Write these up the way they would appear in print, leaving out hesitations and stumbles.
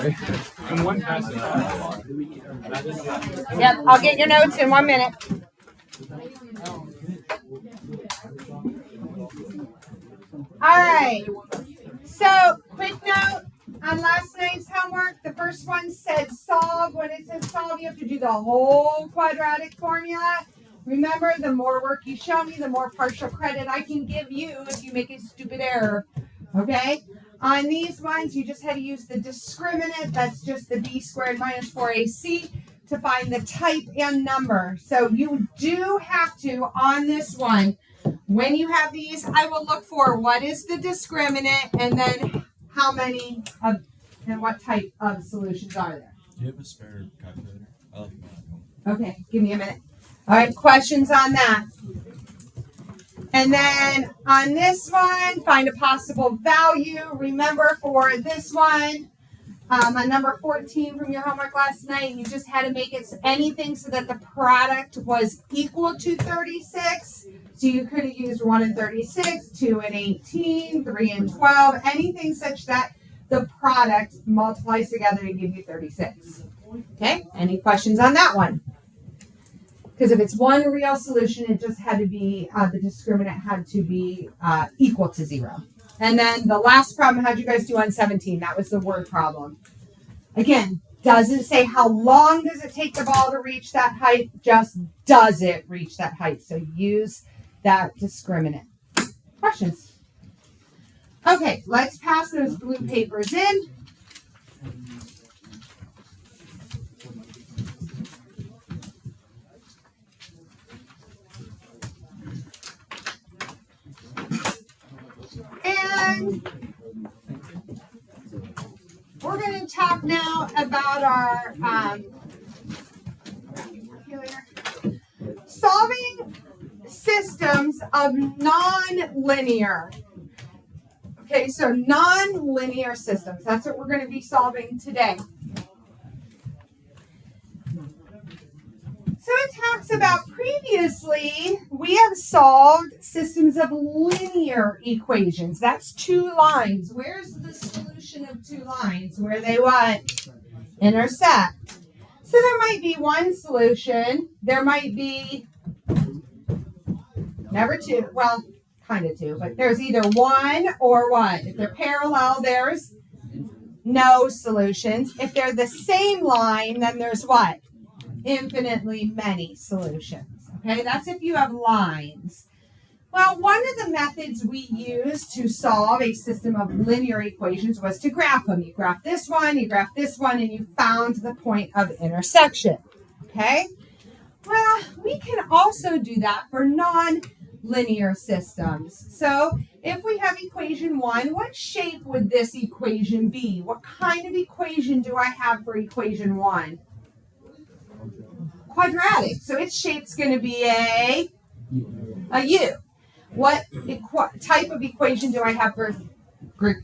And one passes. Yep, I'll get your notes in 1 minute. All right. So, quick note on last night's homework. The first one said solve. When it says solve, you have to do the whole quadratic formula. Remember, the more work you show me, the more partial credit I can give you if you make a stupid error. Okay? On these ones, you just had to use the discriminant. That's just the b squared minus 4ac to find the type and number. So you do have to, on this one, when you have these, I will look for what is the discriminant and then how many of and what type of solutions are there. Do you have a spare calculator? I like Okay, give me a minute. All right, questions on that? And then on this one, find a possible value. Remember for this one, on number 14 from your homework last night, you just had to make it anything so that the product was equal to 36. So you could have used 1 and 36, 2 and 18, 3 and 12, anything such that the product multiplies together to give you 36. Okay, any questions on that one? Because if it's one real solution, it just had to be, the discriminant had to be equal to 0. And then the last problem, how'd you guys do on 17? That was the word problem. Again, doesn't say how long does it take the ball to reach that height, just does it reach that height. So use that discriminant. Questions? Okay, let's pass those blue papers in. And we're going to talk now about our solving systems of nonlinear. Okay, so nonlinear systems. That's what we're going to be solving today. So it talks about previously we have solved systems of linear equations. That's two lines. Where's the solution of two lines? Where they what? Intersect. So there might be one solution. There might be never two. Well, kind of two, but there's either one or what? If they're parallel, there's no solutions. If they're the same line, then there's what? Infinitely many solutions. Okay, that's if you have lines. Well, one of the methods we used to solve a system of linear equations was to graph them. You graph this one, and you found the point of intersection. Okay? Well, we can also do that for non-linear systems. So, if we have equation 1, what shape would this equation be? What kind of equation do I have for equation 1? Quadratic. So its shape's going to be a U. What type of equation do I have for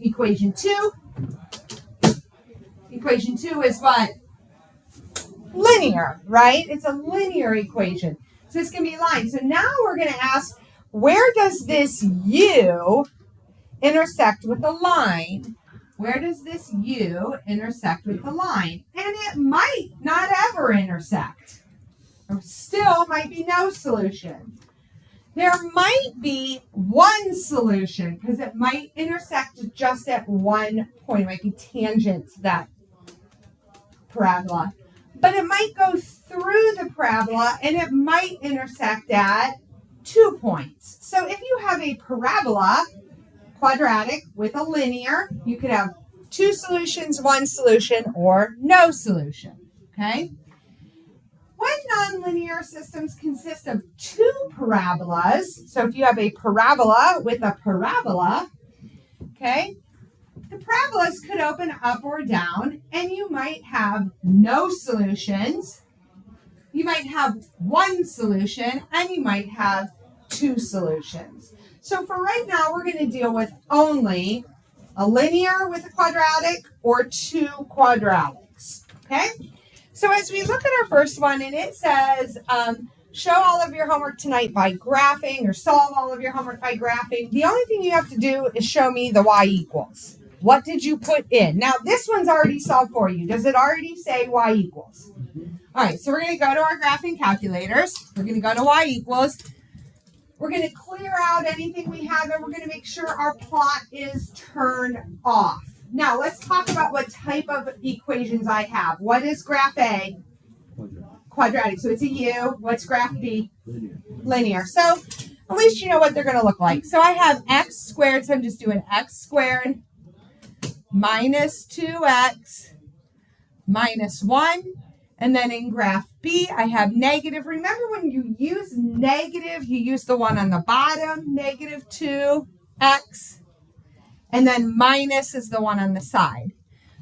equation 2? Equation 2 is what? Linear, right? It's a linear equation. So it's going to be a line. So now we're going to ask, where does this U intersect with the line? Where does this U intersect with the line? And it might not ever intersect. There still might be no solution. There might be one solution because it might intersect just at one point. It might be tangent to that parabola. But it might go through the parabola and it might intersect at 2 points. So if you have a parabola, quadratic with a linear, you could have 2 solutions, 1 solution, or no solution. Okay? When nonlinear systems consist of 2 parabolas, so if you have a parabola with a parabola, okay, the parabolas could open up or down, and you might have no solutions. You might have 1 solution, and you might have 2 solutions. So for right now, we're going to deal with only a linear with a quadratic or 2 quadratics. Okay? So as we look at our first one, and it says, show all of your homework tonight by graphing, or solve all of your homework by graphing. The only thing you have to do is show me the y equals. What did you put in? Now, this one's already solved for you. Does it already say y equals? All right, so we're going to go to our graphing calculators. We're going to go to y equals. We're going to clear out anything we have, and we're going to make sure our plot is turned off. Now, let's talk about what type of equations I have. What is graph A? Quadratic. So it's a U. What's graph B? Linear. So at least you know what they're going to look like. So I have x squared, so I'm just doing x squared minus 2x minus 1. And then in graph B, I have negative. Remember when you use negative, you use the one on the bottom, negative 2x. And then minus is the one on the side.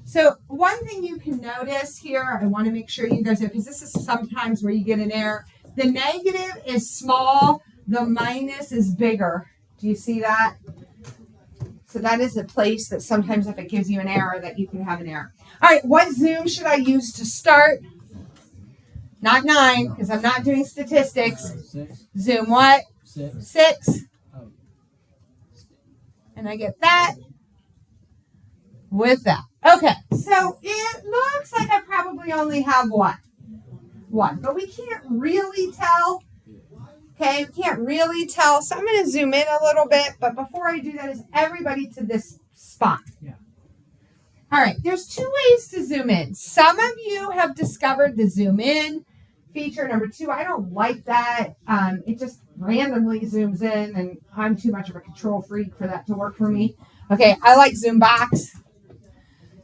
So one thing you can notice here, I want to make sure you guys know, because this is sometimes where you get an error. The negative is small, the minus is bigger. Do you see that? So that is a place that sometimes if it gives you an error that you can have an error. All right, what zoom should I use to start? Not 9, because I'm not doing statistics. Zoom what? 6. And I get that with that. Okay, so it looks like I probably only have what? 1, but we can't really tell. Okay, we can't really tell. So I'm going to zoom in a little bit, but before I do that, is everybody to this spot? Yeah. All right, there's 2 ways to zoom in. Some of you have discovered the zoom in feature. Number 2, I don't like that. It just randomly zooms in, and I'm too much of a control freak for that to work for me. Okay, I like zoom box.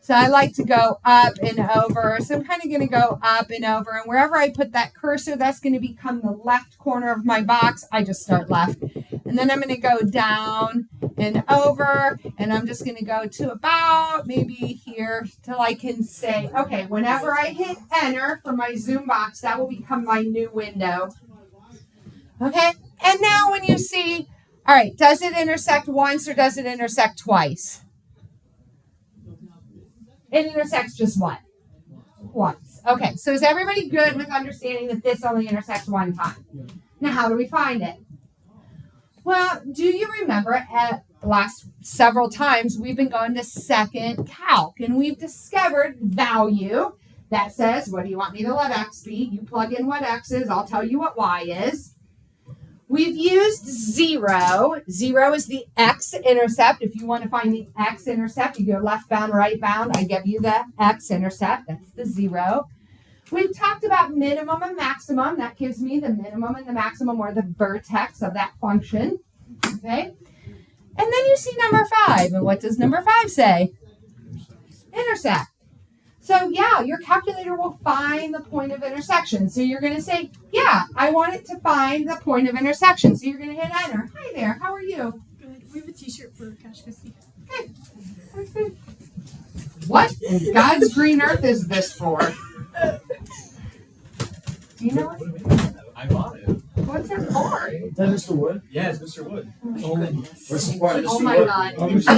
So I like to go up and over. So I'm kind of going to go up and over. And wherever I put that cursor, that's going to become the left corner of my box. I just start left. And then I'm going to go down and over. And I'm just going to go to about maybe here till I can say, okay, whenever I hit enter for my zoom box, that will become my new window. Okay. And now when you see, all right, does it intersect once or does it intersect twice? It intersects just what? Once. Okay, so is everybody good with understanding that this only intersects one time? Now, how do we find it? Well, do you remember at last several times we've been going to second calc, and we've discovered value that says, what do you want me to let x be? You plug in what x is, I'll tell you what y is. We've used 0. 0 is the x-intercept. If you want to find the x-intercept, you go left bound, right bound. I give you the x-intercept. That's the 0. We've talked about minimum and maximum. That gives me the minimum and the maximum, or the vertex of that function. Okay? And then you see number 5. And what does number 5 say? Intersect. So, yeah, your calculator will find the point of intersection. So you're going to say, yeah, I want it to find the point of intersection. So you're going to hit enter. Hi there. How are you? Good. We have a t-shirt for Cash Custody. Okay. That's good. What in God's green earth is this for? Do you know what? I bought it. What's it for? Is that Mr. Wood? Yeah, it's Mr. Wood. Oh, Where's the part? oh Mr. my Wood? God. Oh, Mr.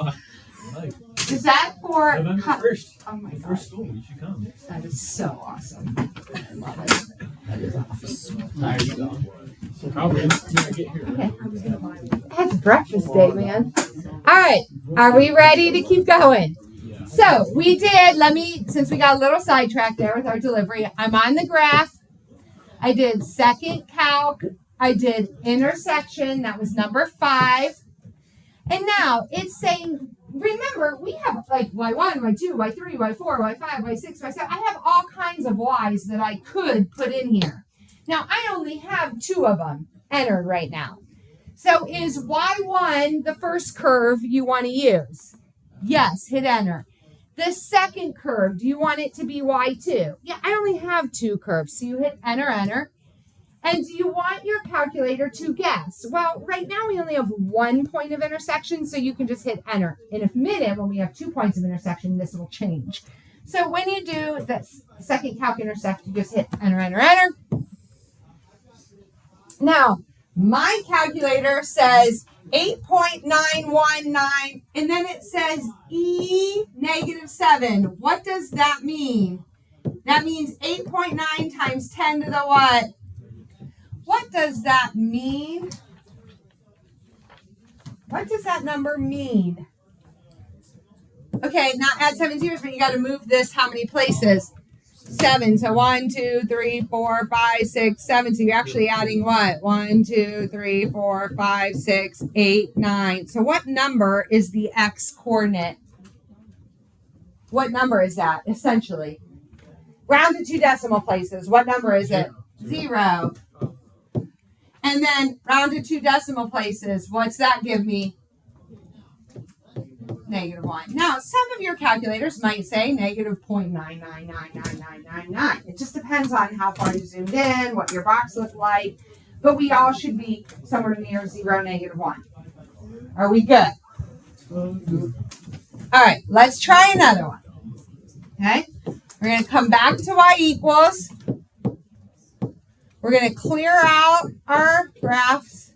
Wood. Like, Is that for... November 1st. Oh my The God. first school. You should come. That is so awesome. I love it. That is awesome. There you go. Probably. Yeah, get here. Okay. That's breakfast day, man. All right. Are we ready to keep going? So we did, since we got a little sidetracked there with our delivery, I'm on the graph. I did second calc. I did intersection. That was number 5. And now it's saying, remember, we have like y1, y2, y3, y4, y5, y6, y7. I have all kinds of y's that I could put in here. Now, I only have 2 of them entered right now. So is y1 the first curve you want to use? Yes, hit enter. The second curve, do you want it to be y2? Yeah, I only have 2 curves, so you hit enter, enter. And do you want your calculator to guess? Well, right now we only have 1 point of intersection, so you can just hit enter. In a minute, when we have 2 points of intersection, this will change. So when you do the second calc intersect, you just hit enter, enter, enter. Now, my calculator says 8.919, and then it says E -7. What does that mean? That means 8.9 times 10 to the what? What does that mean? What does that number mean? Okay, not add 7 zeros, but you got to move this how many places? 7. So 1, 2, 3, 4, 5, 6, 7. So you're actually adding what? 1, 2, 3, 4, 5, 6, 8, 9. So what number is the x coordinate? What number is that, essentially? Round to 2 decimal places. What number is it? 0. And then round to 2 decimal places. What's that give me? -1. Now, some of your calculators might say -0.9999999. It just depends on how far you zoomed in, what your box looked like. But we all should be somewhere near 0, -1. Are we good? All right, let's try another one. Okay? We're going to come back to y equals. We're going to clear out our graphs.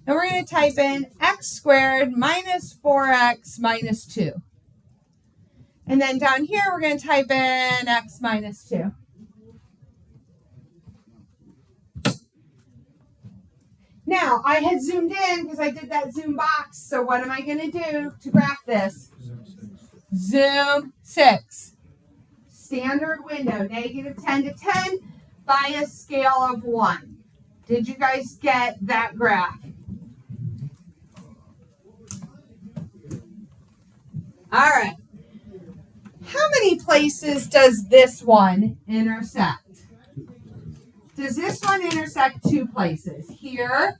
And we're going to type in x squared minus 4x minus 2. And then down here, we're going to type in x minus 2. Now, I had zoomed in because I did that zoom box. So what am I going to do to graph this? Zoom 6. Standard window, -10 to 10 by a scale of 1. Did you guys get that graph? All right. How many places does this one intersect? Does this one intersect 2 places? Here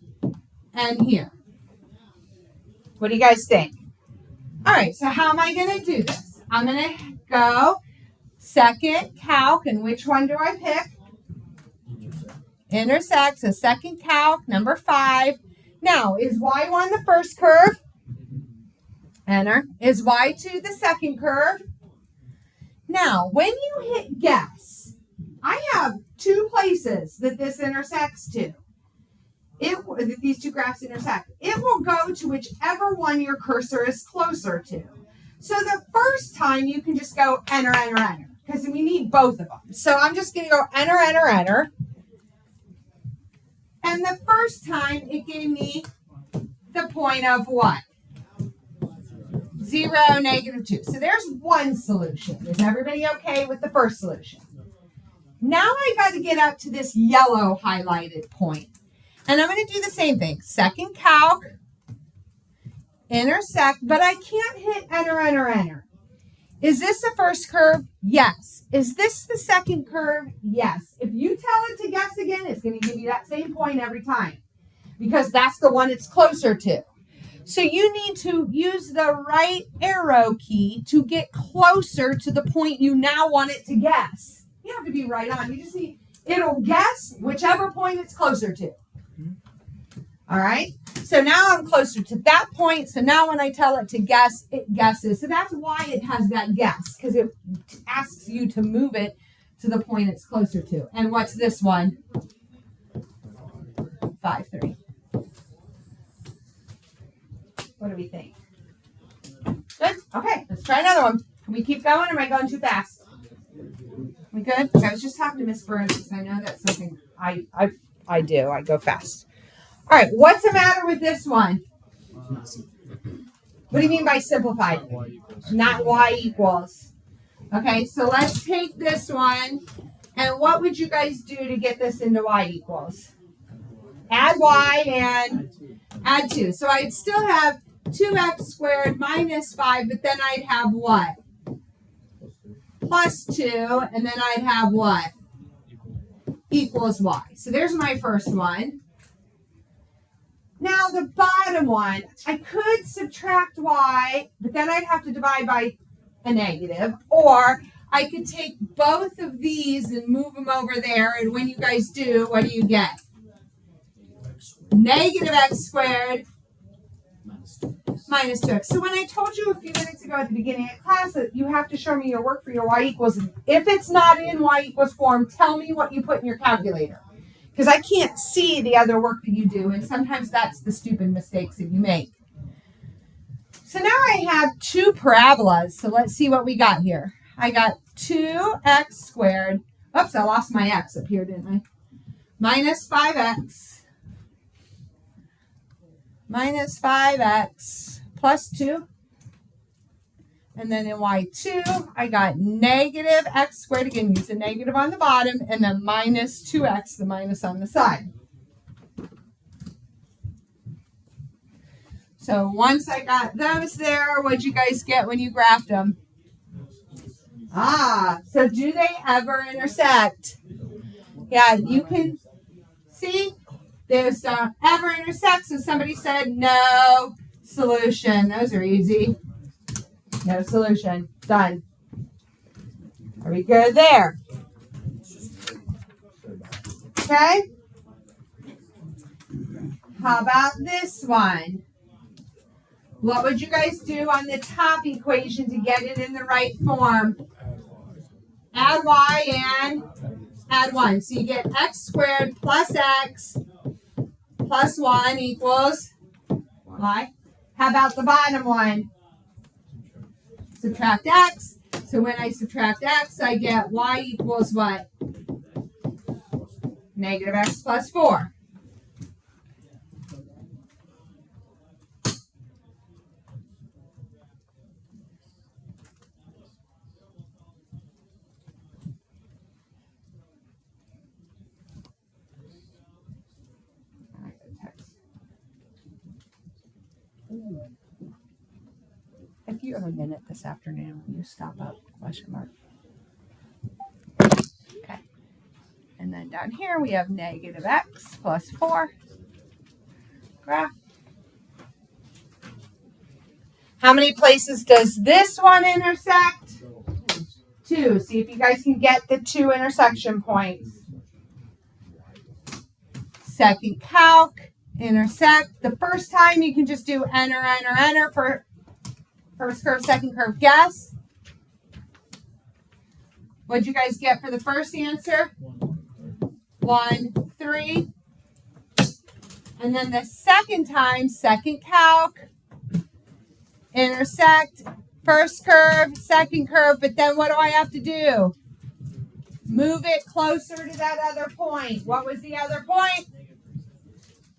and here. What do you guys think? All right, so how am I going to do this? I'm going to go second calc, and which one do I pick? Intersect, so second calc, number 5. Now, is y1 the first curve? Enter. Is y2 the second curve? Now, when you hit guess, I have 2 places that this intersects to. These 2 graphs intersect. It will go to whichever one your cursor is closer to. So the first time you can just go enter, enter, enter, because we need both of them. So I'm just going to go enter, enter, enter. And the first time it gave me the point of what? 0, -2. So there's one solution. Is everybody okay with the first solution? Now I got to get up to this yellow highlighted point. And I'm going to do the same thing. Second calc, intersect, but I can't hit enter, enter, enter. Is this the first curve? Yes. Is this the second curve? Yes. If you tell it to guess again, it's going to give you that same point every time because that's the one it's closer to. So you need to use the right arrow key to get closer to the point you now want it to guess. You don't have to be right on. You just need, it'll guess whichever point it's closer to. All right. So now I'm closer to that point. So now when I tell it to guess, it guesses. So that's why it has that guess, because it asks you to move it to the point it's closer to. And what's this one? 5, 3. What do we think? Good? Okay, let's try another one. Can we keep going, or am I going too fast? We good? Okay, I was just talking to Miss Burns because I know that's something I do. I go fast. All right, what's the matter with this one? What do you mean by simplified? Not y equals. Okay, so let's take this one, and what would you guys do to get this into y equals? Add y and add 2. So I'd still have 2x squared minus 5, but then I'd have what? Plus 2, and then I'd have what? Equals y. So there's my first one. Now the bottom one, I could subtract y, but then I'd have to divide by a negative, or I could take both of these and move them over there, and when you guys do, what do you get? Negative x squared minus 2x. So when I told you a few minutes ago at the beginning of class that you have to show me your work for your y equals, if it's not in y equals form, tell me what you put in your calculator. Because I can't see the other work that you do, and sometimes that's the stupid mistakes that you make. So now I have 2 parabolas, so let's see what we got here. I got 2x squared. Oops, I lost my x up here, didn't I? Minus 5x minus 5x plus 2. And then in y2, I got negative x squared. Again, use the negative on the bottom, and then minus 2x, the minus on the side. So once I got those there, what'd you guys get when you graphed them? So do they ever intersect? Yeah, you can see those don't ever intersect. So somebody said no solution. Those are easy. No solution. Done. Are we good there? Okay. How about this one? What would you guys do on the top equation to get it in the right form? Add y and add 1. So you get x squared plus x plus 1 equals y. How about the bottom one? Subtract x. So when I subtract x, I get y equals what? Negative x plus 4. If you have a minute this afternoon, will you stop up? Question mark. Okay. And then down here we have negative x plus 4. Graph. How many places does this one intersect? 2. See if you guys can get the 2 intersection points. Second calc, intersect. The first time you can just do enter, enter, enter for first curve, second curve. Guess. What'd you guys get for the first answer? 1, 3. And then the second time, second calc, intersect, first curve, second curve, but then what do I have to do? Move it closer to that other point. What was the other point?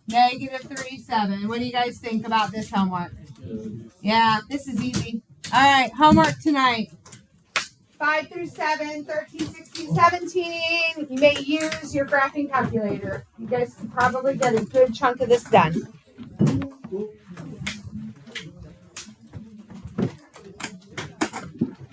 Negative 3, 7. What do you guys think about this homework? Yeah, this is easy. All right, homework tonight. 5 through 7, 13, 16, 17. You may use your graphing calculator. You guys can probably get a good chunk of this done.